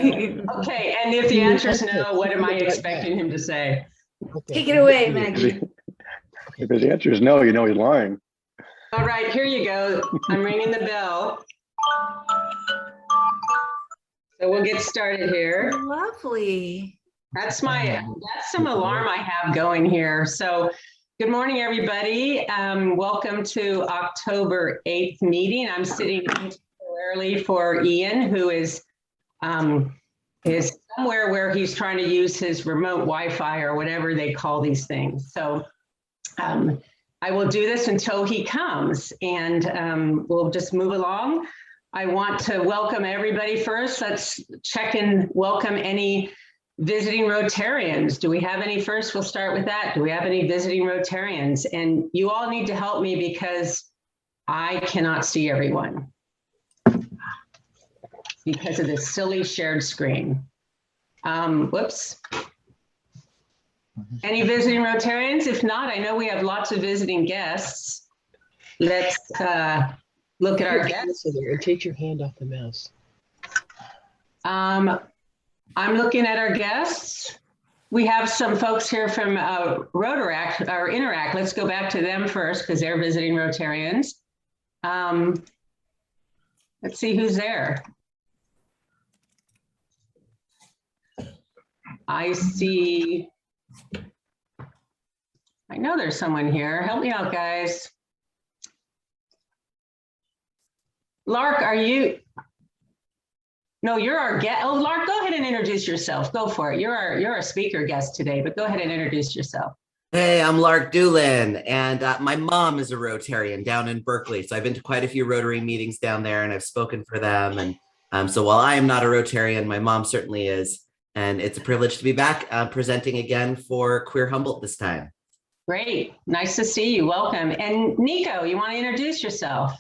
Okay, and if the answer is no, what am I expecting him to say? Take it away, Maggie. If his answer is no, you know he's lying. All right, here you go. I'm ringing the bell. So we'll get started here. Lovely. That's some alarm I have going here. So good morning, everybody. Welcome to October 8th meeting. I'm sitting temporarily for Ian, who is somewhere where he's trying to use his remote Wi-Fi or whatever they call these things. So I will do this until he comes, and we'll just move along. I want to welcome everybody first. Let's check and welcome any visiting Rotarians. Do we have any first? We'll start with that. Do we have any visiting Rotarians? And you all need to help me because I cannot see everyone because of this silly shared screen. Whoops. Any visiting Rotarians? If not, I know we have lots of visiting guests. Let's look at our guests. And take your hand off the mouse. I'm looking at our guests. We have some folks here from Rotary or Interact. Let's go back to them first because they're visiting Rotarians. Let's see who's there. I see, I know there's someone here. Help me out, guys. Lark, are you? No, you're our guest. Oh, Lark, go ahead and introduce yourself. Go for it. You're our speaker guest today, but go ahead and introduce yourself. Hey, I'm Lark Doolin, and my mom is a Rotarian down in Berkeley. So I've been to quite a few Rotary meetings down there, and I've spoken for them. And so while I am not a Rotarian, my mom certainly is. And it's a privilege to be back presenting again for Queer Humboldt this time. Great. Nice to see you. Welcome. And Nico, you want to introduce yourself?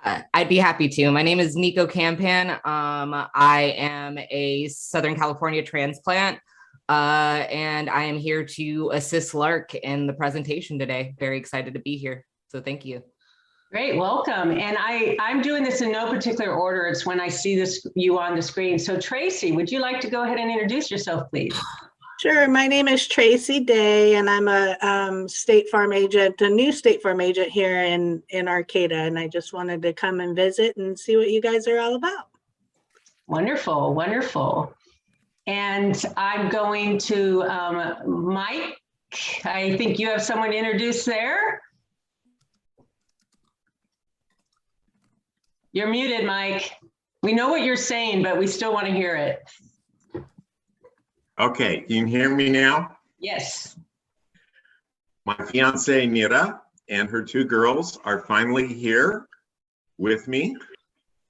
I'd be happy to. My name is Nico Campan. I am a Southern California transplant, and I am here to assist Lark in the presentation today. Very excited to be here. So thank you. Great, welcome. And I'm doing this in no particular order. It's when I see you on the screen. So Tracy, would you like to go ahead and introduce yourself, please? Sure. My name is Tracy Day, and I'm a State Farm agent, a new State Farm agent here in Arcata. And I just wanted to come and visit and see what you guys are all about. Wonderful, wonderful. And I'm going to Mike. I think you have someone to introduce there. You're muted, Mike. We know what you're saying, but we still want to hear it. Okay, can you hear me now? Yes. My fiance, Mira, and her two girls are finally here with me.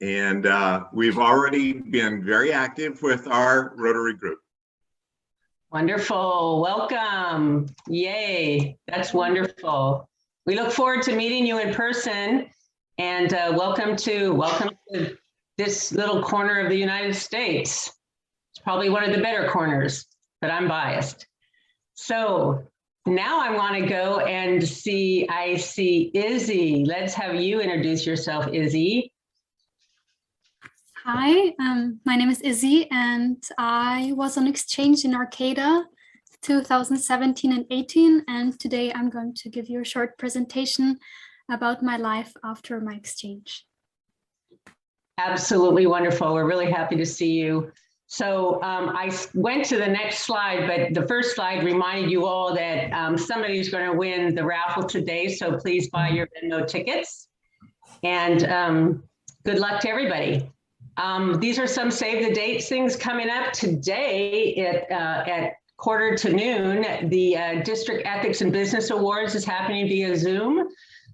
And we've already been very active with our Rotary group. Wonderful, welcome. Yay, that's wonderful. We look forward to meeting you in person. And welcome to this little corner of the United States. It's probably one of the better corners, but I'm biased. So now I want to go and I see Izzy. Let's have you introduce yourself, Izzy. Hi, my name is Izzy, and I was on exchange in Arcata 2017 and 18, and today I'm going to give you a short presentation about my life after my exchange. Absolutely wonderful. We're really happy to see you. So I went to the next slide, but the first slide reminded you all that somebody's going to win the raffle today. So please buy your Venmo tickets, and good luck to everybody. These are some save the dates things coming up today at 12:45. The District Ethics and Business Awards is happening via Zoom.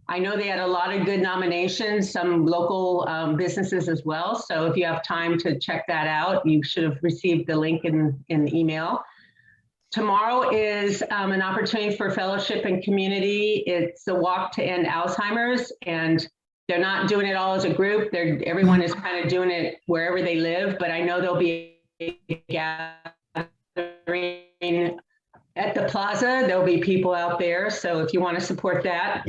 I know they had a lot of good nominations, some local businesses as well. So if you have time to check that out, you should have received the link in the email. Tomorrow is an opportunity for fellowship and community. It's a walk to end Alzheimer's, and they're not doing it all as a group. Everyone is kind of doing it wherever they live, but I know there'll be a gathering at the plaza. There'll be people out there. So if you want to support that,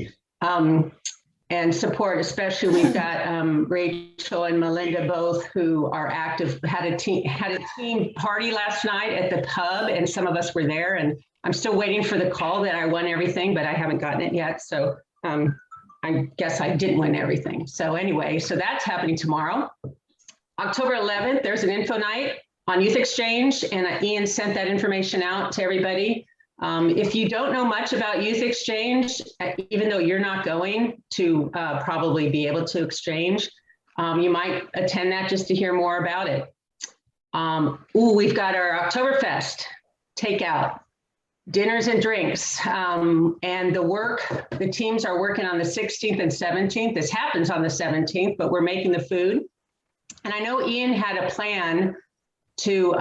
and support, especially we've got Rachel and Melinda both who are active, had a team party last night at the pub, and some of us were there, and I'm still waiting for the call that I won everything, but I haven't gotten it yet. So I guess I didn't win everything. So anyway, so that's happening tomorrow. October 11th, there's an info night on Youth Exchange, and Ian sent that information out to everybody. If you don't know much about Youth Exchange, even though you're not going to probably be able to exchange, you might attend that just to hear more about it. We've got our Oktoberfest takeout, dinners and drinks, and the teams are working on the 16th and 17th. This happens on the 17th, but we're making the food. And I know Ian had a plan to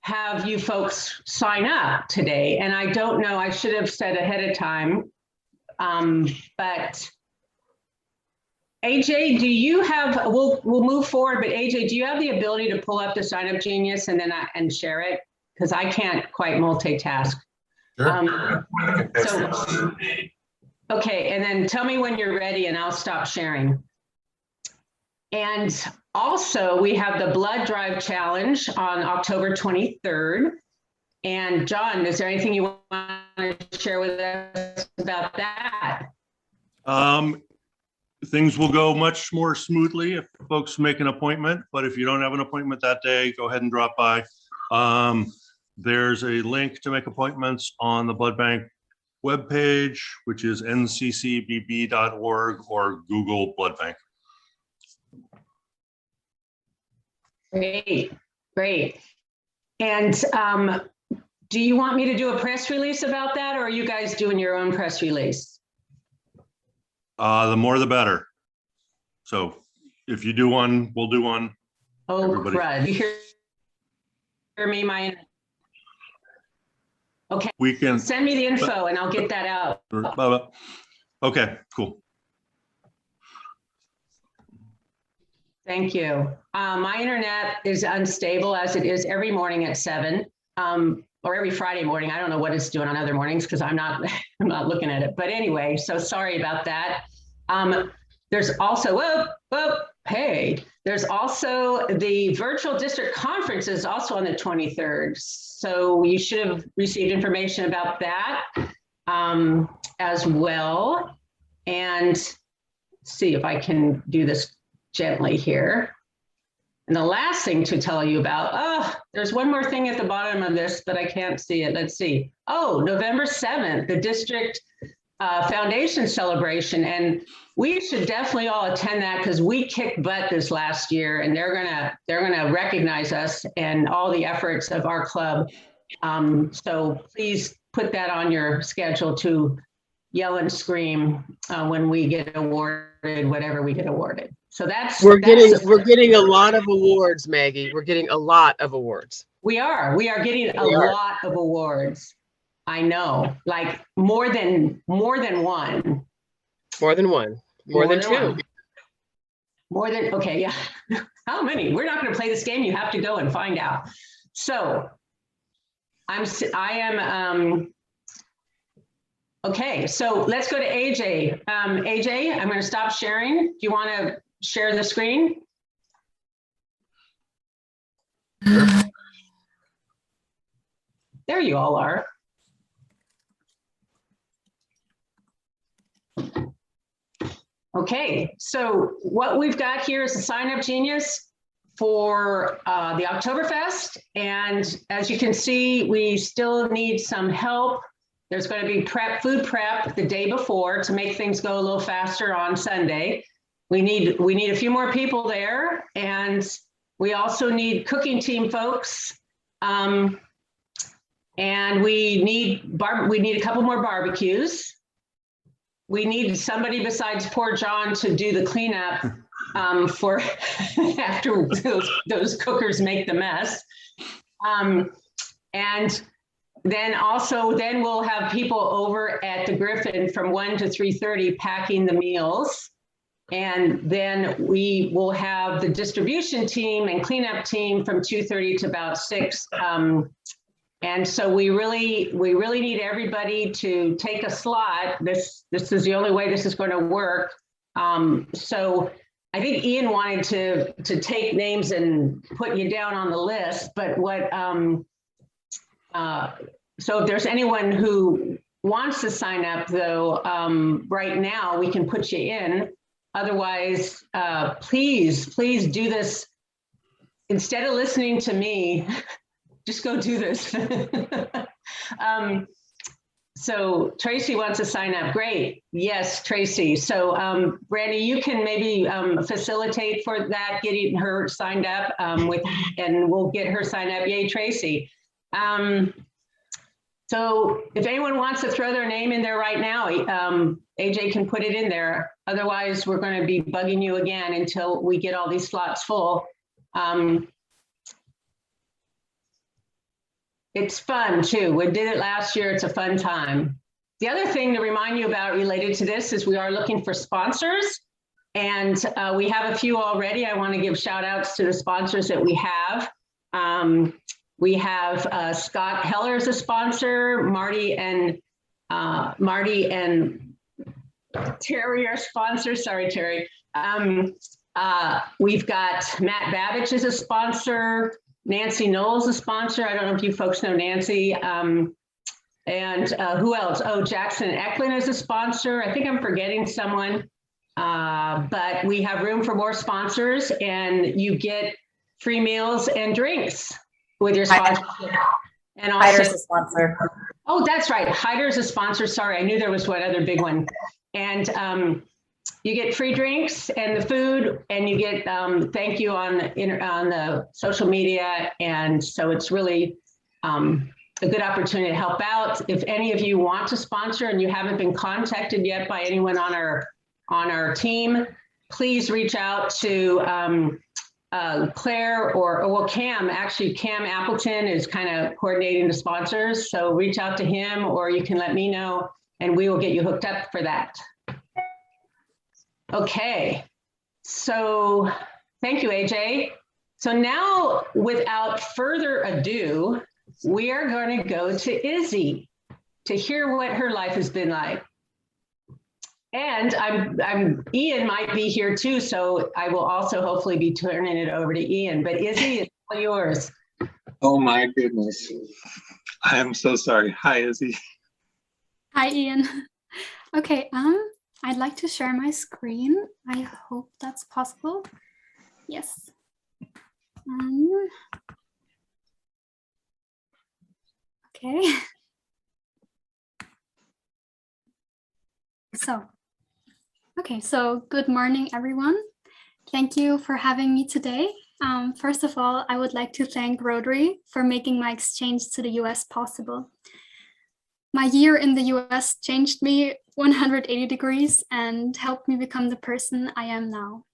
have you folks sign up today. And I don't know, I should have said ahead of time, but AJ, do you have, we'll move forward, but AJ, do you have the ability to pull up the Sign Up Genius and then and share it? Because I can't quite multitask. Sure. Okay, and then tell me when you're ready and I'll stop sharing. And also, we have the Blood Drive Challenge on October 23rd. And John, is there anything you want to share with us about that? Things will go much more smoothly if folks make an appointment, but if you don't have an appointment that day, go ahead and drop by. There's a link to make appointments on the blood bank webpage, which is nccbb.org, or Google Blood Bank. Great. And do you want me to do a press release about that, or are you guys doing your own press release? The more the better. So if you do one, we'll do one. Oh, Everybody. crud. You hear me, okay. We can send me the info and I'll get that out. Okay, cool. Thank you. My internet is unstable, as it is every morning at 7, or every Friday morning. I don't know what it's doing on other mornings because I'm not looking at it. But anyway, so sorry about that. There's also, there's also the virtual district conference is also on the 23rd. So you should have received information about that as well. And see if I can do this gently here. And the last thing to tell you about, there's one more thing at the bottom of this, but I can't see it. Let's see. Oh, November 7th, the district foundation celebration. And we should definitely all attend that because we kicked butt this last year, and they're gonna recognize us and all the efforts of our club. So please put that on your schedule to yell and scream when we get awarded, whatever we get awarded. So we're getting a lot of awards, Maggie. We're getting a lot of awards. We are getting a lot of awards. I know, like more than one. More than one. More than two. More than, okay, yeah. How many? We're not going to play this game. You have to go and find out. So okay, so let's go to AJ. AJ, I'm going to stop sharing. Do you want to share the screen? There you all are. Okay, so what we've got here is the Sign Up Genius for the Oktoberfest. And as you can see, we still need some help. There's going to be food prep the day before to make things go a little faster on Sunday. We need a few more people there, and we also need cooking team folks. And we need a couple more barbecues. We need somebody besides poor John to do the cleanup for after those cookers make the mess. And then we'll have people over at the Griffin from 1 to 3:30 packing the meals. And then we will have the distribution team and cleanup team from 2:30 to about 6. And so we really need everybody to take a slot. This is the only way this is going to work. So I think Ian wanted to take names and put you down on the list, but so if there's anyone who wants to sign up though, right now we can put you in. Otherwise, please do this. Instead of listening to me, just go do this. So Tracy wants to sign up. Great. Yes, Tracy. So Brandy, you can maybe facilitate for that, getting her signed up and we'll get her signed up. Yay, Tracy. So if anyone wants to throw their name in there right now, AJ can put it in there. Otherwise, we're going to be bugging you again until we get all these slots full. It's fun too. We did it last year. It's a fun time. The other thing to remind you about related to this is we are looking for sponsors, and we have a few already. I want to give shout outs to the sponsors that we have. We have Scott Heller as a sponsor, Marty and Terry are sponsors. Sorry, Terry. We've got Matt Babbage as a sponsor, Nancy Knowles a sponsor. I don't know if you folks know Nancy. And who else? Oh, Jackson Eklund is a sponsor. I think I'm forgetting someone. But we have room for more sponsors, and you get free meals and drinks with your sponsorship. And also, Hyder's a sponsor. Oh, that's right. Hyder's a sponsor. Sorry, I knew there was one other big one. And you get free drinks and the food, and you get thank you on the social media. And so it's really a good opportunity to help out. If any of you want to sponsor and you haven't been contacted yet by anyone on our team, please reach out to Claire or Cam. Actually, Cam Appleton is kind of coordinating the sponsors. So reach out to him, or you can let me know and we will get you hooked up for that. Okay, so thank you, AJ. So now, without further ado, we are going to go to Izzy to hear what her life has been like. And Ian might be here too, so I will also hopefully be turning it over to Ian. But Izzy, it's all yours. Oh my goodness. I am so sorry. Hi, Izzy. Hi, Ian. Okay, I'd like to share my screen. I hope that's possible. Yes. Okay. So good morning, everyone. Thank you for having me today. First of all, I would like to thank Rotary for making my exchange to the US possible. My year in the US changed me 180 degrees and helped me become the person I am now.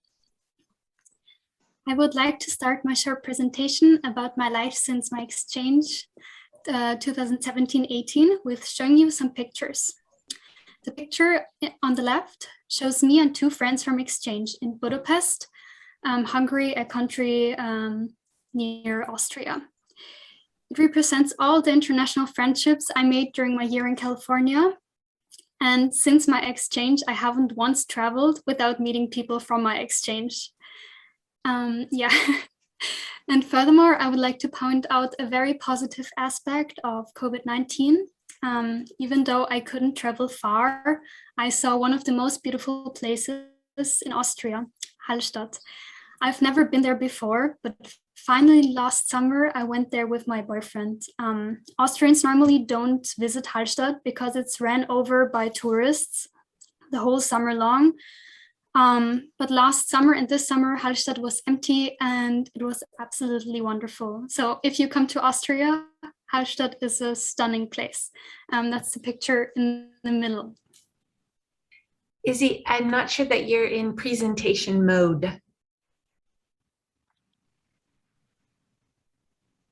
I would like to start my short presentation about my life since my exchange 2017-18 with showing you some pictures. The picture on the left shows me and two friends from exchange in Budapest, Hungary, a country near Austria. It represents all the international friendships I made during my year in California. And since my exchange, I haven't once traveled without meeting people from my exchange. And furthermore, I would like to point out a very positive aspect of COVID-19. Even though I couldn't travel far, I saw one of the most beautiful places in Austria, Hallstatt. I've never been there before, but finally last summer, I went there with my boyfriend. Austrians normally don't visit Hallstatt because it's ran over by tourists the whole summer long. But last summer and this summer, Hallstatt was empty and it was absolutely wonderful. So if you come to Austria, Hallstatt is a stunning place. That's the picture in the middle. Izzy, I'm not sure that you're in presentation mode.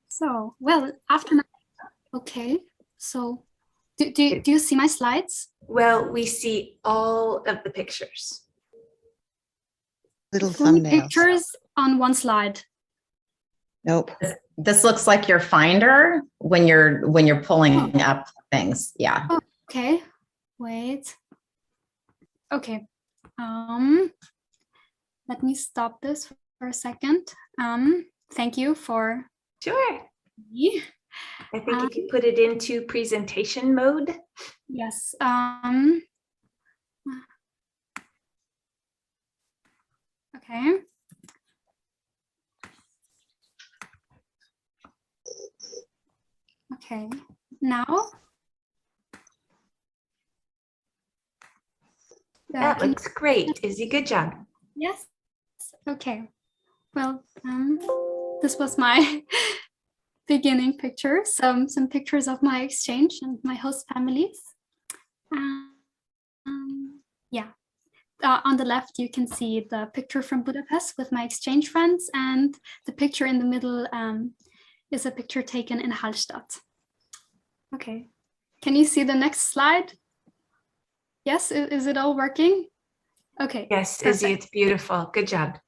So, well, after my, okay. So do you see my slides? Well, we see all of the pictures. Little Only thumbnails. pictures on one slide. Nope. This looks like your Finder when you're pulling up things. Yeah. Oh, okay. Wait. Okay. Let me stop this for a second. Thank you for. Sure. Me. I think if you put it into presentation mode. Yes. Okay. Okay. Now. That looks great. Izzy, good job. Yes. Okay. Well, this was my beginning picture. Some pictures of my exchange and my host families. Yeah. On the left, you can see the picture from Budapest with my exchange friends, and the picture in the middle is a picture taken in Hallstatt. Okay. Can you see the next slide? Yes, is it all working? Okay. Yes, Izzy, it's beautiful. Good job.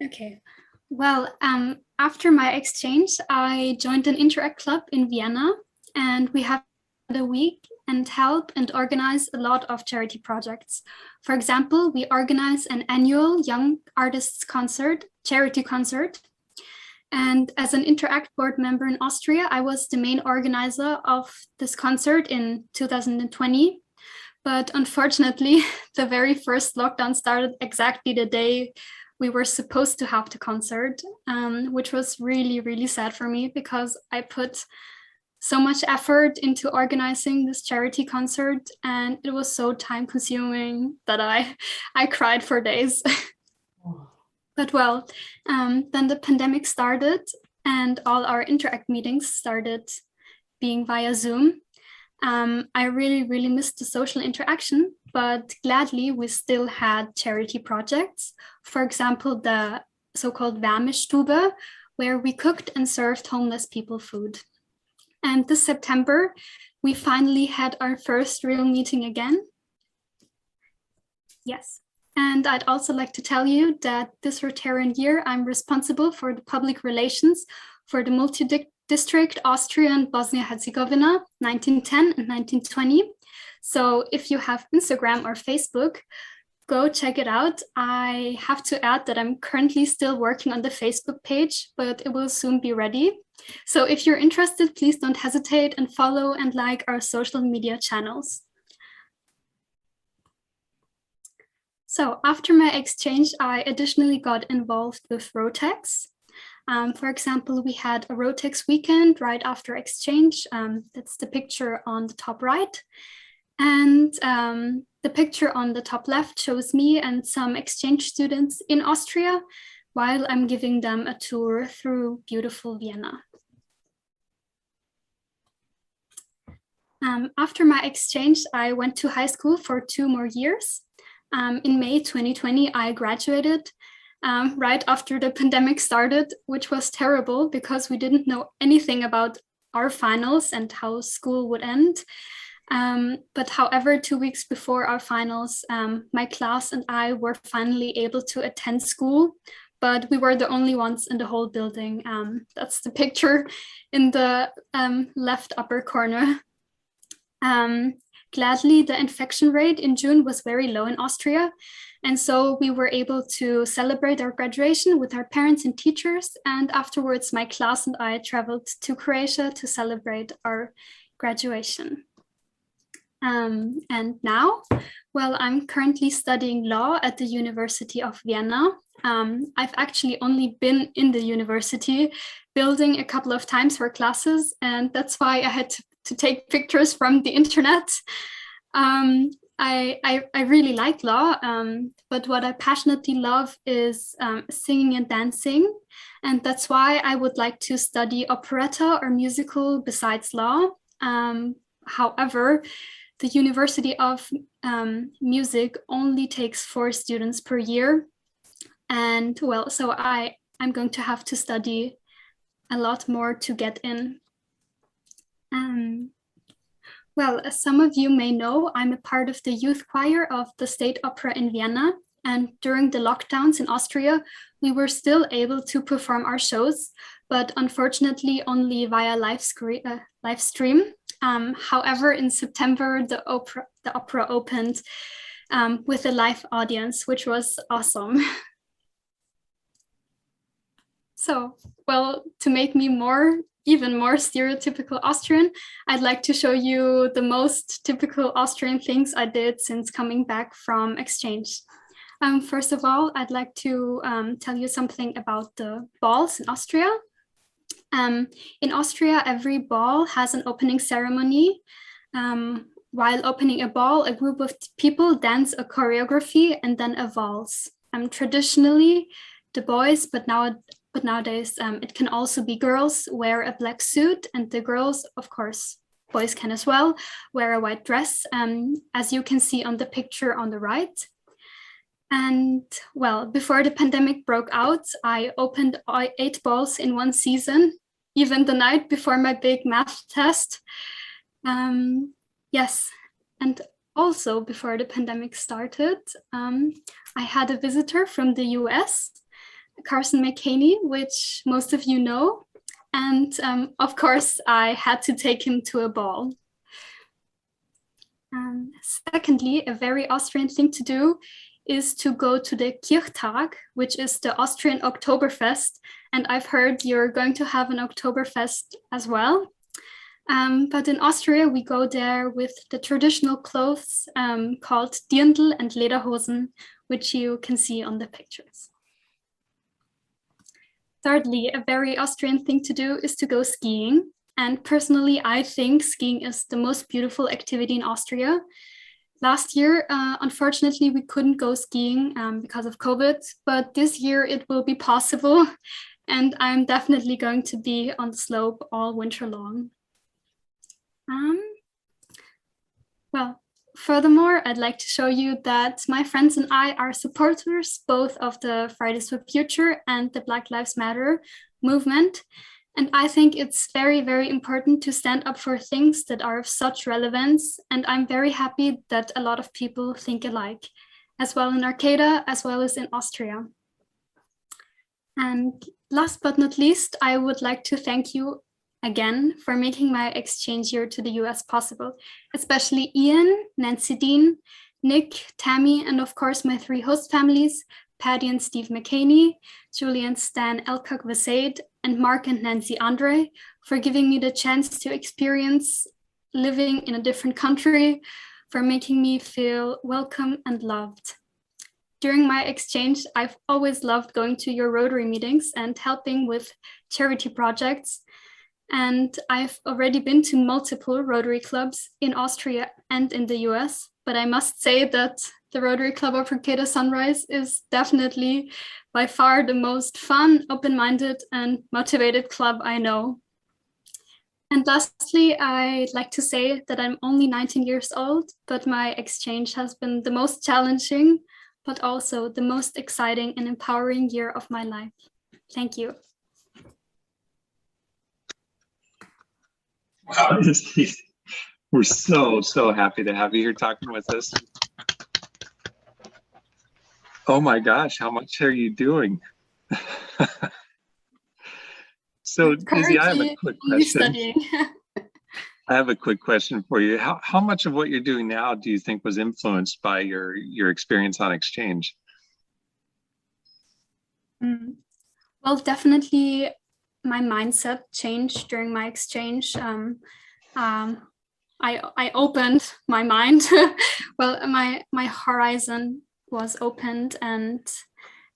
Okay. Well, after my exchange, I joined an Interact club in Vienna, and we had a week and help and organize a lot of charity projects. For example, we organize an annual Young Artists Concert, charity concert. And as an Interact board member in Austria, I was the main organizer of this concert in 2020. But unfortunately, the very first lockdown started exactly the day we were supposed to have the concert, which was really, really sad for me because I put so much effort into organizing this charity concert, and it was so time consuming that I cried for days. But well, then the pandemic started and all our Interact meetings started being via Zoom. I really, really missed the social interaction, but gladly we still had charity projects. For example, the so-called Wärmestube, where we cooked and served homeless people food. And this September, we finally had our first real meeting again. Yes. And I'd also like to tell you that this Rotarian year, I'm responsible for the public relations for the multi-district Austria and Bosnia-Herzegovina, 1910 and 1920. So if you have Instagram or Facebook, go check it out. I have to add that I'm currently still working on the Facebook page, but it will soon be ready. So if you're interested, please don't hesitate and follow and like our social media channels. So after my exchange, I additionally got involved with Rotex. For example, we had a Rotex weekend right after exchange. That's the picture on the top right. And the picture on the top left shows me and some exchange students in Austria while I'm giving them a tour through beautiful Vienna. After my exchange, I went to high school for 2 more years. In May 2020, I graduated right after the pandemic started, which was terrible because we didn't know anything about our finals and how school would end. But however, 2 weeks before our finals, my class and I were finally able to attend school, but we were the only ones in the whole building. That's the picture in the left upper corner. Gladly, the infection rate in June was very low in Austria. And so we were able to celebrate our graduation with our parents and teachers. And afterwards, my class and I traveled to Croatia to celebrate our graduation. And now, well, I'm currently studying law at the University of Vienna. I've actually only been in the university building a couple of times for classes, and that's why I had to take pictures from the internet. I really like law, but what I passionately love is singing and dancing. And that's why I would like to study operetta or musical besides law. However, the University of Music only takes 4 students per year. And well, so I'm going to have to study a lot more to get in. Well, as some of you may know, I'm a part of the youth choir of the State Opera in Vienna. And during the lockdowns in Austria, we were still able to perform our shows, but unfortunately only via live stream. However, in September, the opera opened with a live audience, which was awesome. So, well, to make me even more stereotypical Austrian, I'd like to show you the most typical Austrian things I did since coming back from exchange. First of all, I'd like to tell you something about the balls in Austria. In Austria, every ball has an opening ceremony. While opening a ball, a group of people dance a choreography and then a waltz. Traditionally, the boys, but nowadays it can also be girls, wear a black suit, and the girls, of course, boys can as well, wear a white dress, as you can see on the picture on the right. And well, before the pandemic broke out, I opened 8 balls in one season, even the night before my big math test. Yes, and also before the pandemic started, I had a visitor from the US, Carson McCaney, which most of you know. And of course, I had to take him to a ball. Secondly, a very Austrian thing to do is to go to the Kirchtag, which is the Austrian Oktoberfest. And I've heard you're going to have an Oktoberfest as well. But in Austria, we go there with the traditional clothes called Dirndl and Lederhosen, which you can see on the pictures. Thirdly, a very Austrian thing to do is to go skiing. And personally, I think skiing is the most beautiful activity in Austria. Last year, unfortunately, we couldn't go skiing because of COVID, but this year it will be possible. And I'm definitely going to be on the slope all winter long. Well, furthermore, I'd like to show you that my friends and I are supporters both of the Fridays for Future and the Black Lives Matter movement. And I think it's very, very important to stand up for things that are of such relevance. And I'm very happy that a lot of people think alike, as well in Arcata, as well as in Austria. And last but not least, I would like to thank you again for making my exchange year to the US possible, especially Ian, Nancy Dean, Nick, Tammy, and of course my 3 host families, Patty and Steve McCaney, Julie and Stan Elcock Vasaid, and Mark and Nancy Andre for giving me the chance to experience living in a different country, for making me feel welcome and loved. During my exchange, I've always loved going to your Rotary meetings and helping with charity projects. And I've already been to multiple Rotary clubs in Austria and in the US, but I must say that the Rotary Club of Arcata Sunrise is definitely by far the most fun, open-minded, and motivated club I know. And lastly, I'd like to say that I'm only 19 years old, but my exchange has been the most challenging, but also the most exciting and empowering year of my life. Thank you. Wow, we're so happy to have you here talking with us. Oh my gosh, how much are you doing? So, Izzy, I have a quick question. I have a quick question for you. How much of what you're doing now do you think was influenced by your experience on exchange? Well, definitely my mindset changed during my exchange. I opened my mind. Well, my horizon was opened, and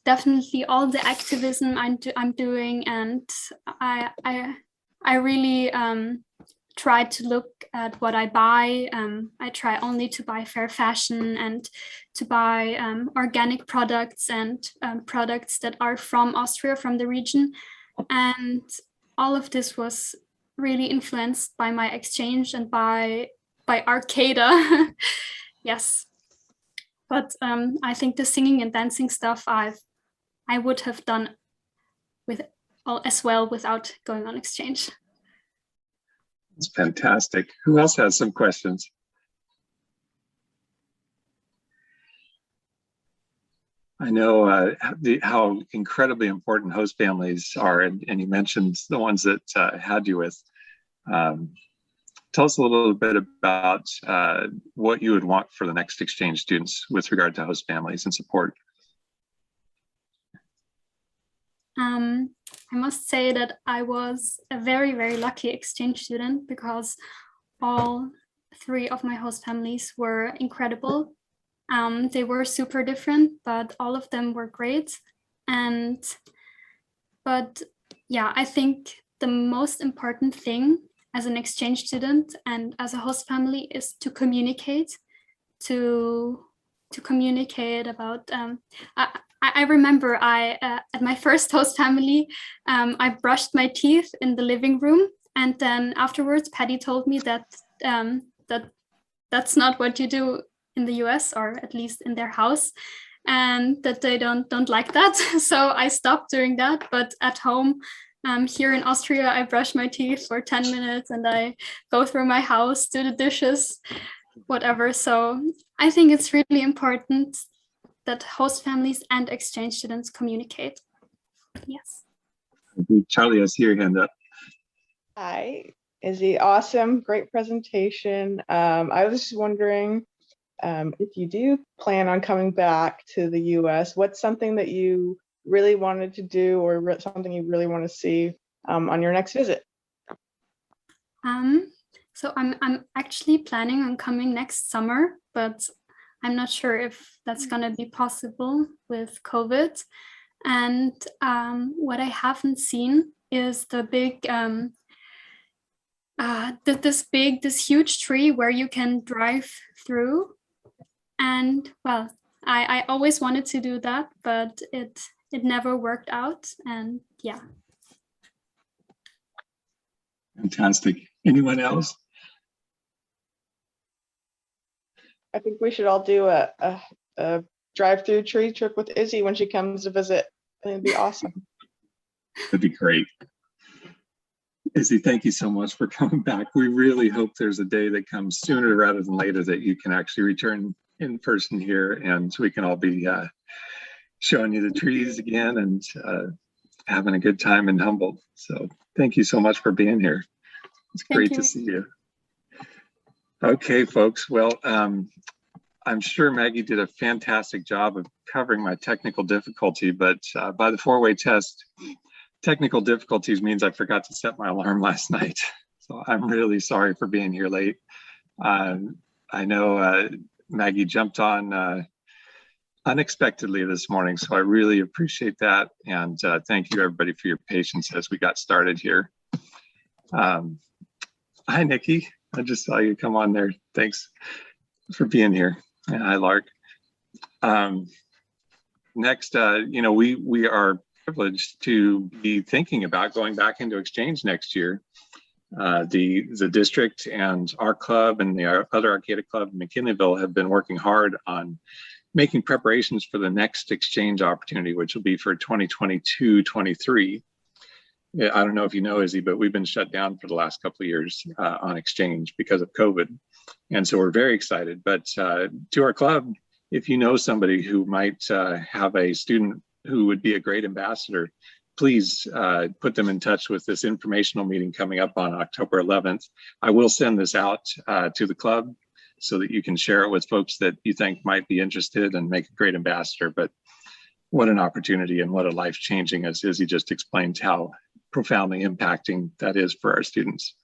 definitely all the activism I'm doing, and I really try to look at what I buy. I try only to buy fair fashion and to buy organic products and products that are from Austria, from the region. And all of this was really influenced by my exchange and by Arcata. Yes. But I think the singing and dancing stuff I would have done as well without going on exchange. It's fantastic. Who else has some questions? I know how incredibly important host families are, and you mentioned the ones that had you with. tell us a little bit about what you would want for the next exchange students with regard to host families and support. I must say that I was a very, very lucky exchange student because all three of my host families were incredible. They were super different, but all of them were great. But yeah, I think the most important thing as an exchange student and as a host family is to communicate, to communicate about, I remember at my first host family, I brushed my teeth in the living room, and then afterwards, Patty told me that that's not what you do in the US, or at least in their house, and that they don't like that. So I stopped doing that. But at home, here in Austria, I brush my teeth for 10 minutes and I go through my house, do the dishes, whatever. So I think it's really important that host families and exchange students communicate. Yes. Charlie, I see your hand up. Hi, Izzy. Awesome, great presentation. I was just wondering if you do plan on coming back to the US, what's something that you really wanted to do or something you really want to see on your next visit? So I'm actually planning on coming next summer, but I'm not sure if that's gonna be possible with COVID. And what I haven't seen is the big, this huge tree where you can drive through. And well, I always wanted to do that, but it never worked out. And yeah. Fantastic. Anyone else? I think we should all do a drive-through tree trip with Izzy when she comes to visit. It'd be awesome. That'd be great. Izzy, thank you so much for coming back. We really hope there's a day that comes sooner rather than later that you can actually return in person here, and we can all be showing you the trees again and having a good time in Humboldt. So thank you so much for being here. It's great to see you. Okay, folks. Well, I'm sure Maggie did a fantastic job of covering my technical difficulty, but by the four-way test, technical difficulties means I forgot to set my alarm last night. So I'm really sorry for being here late. I know Maggie jumped on unexpectedly this morning, so I really appreciate that. And thank you everybody for your patience as we got started here. Hi, Nikki. I just saw you come on there. Thanks for being here. And hi, Lark. Next, we are privileged to be thinking about going back into exchange next year. The district and our club and the other Arcata Club in McKinleyville have been working hard on making preparations for the next exchange opportunity, which will be for 2022-23. I don't know if you know, Izzy, but we've been shut down for the last couple of years on exchange because of COVID. And so we're very excited. But to our club, if you know somebody who might have a student who would be a great ambassador, please put them in touch with this informational meeting coming up on October 11th. I will send this out to the club so that you can share it with folks that you think might be interested and make a great ambassador. But what an opportunity and what a life-changing, as Izzy just explained, how profoundly impacting that is for our students.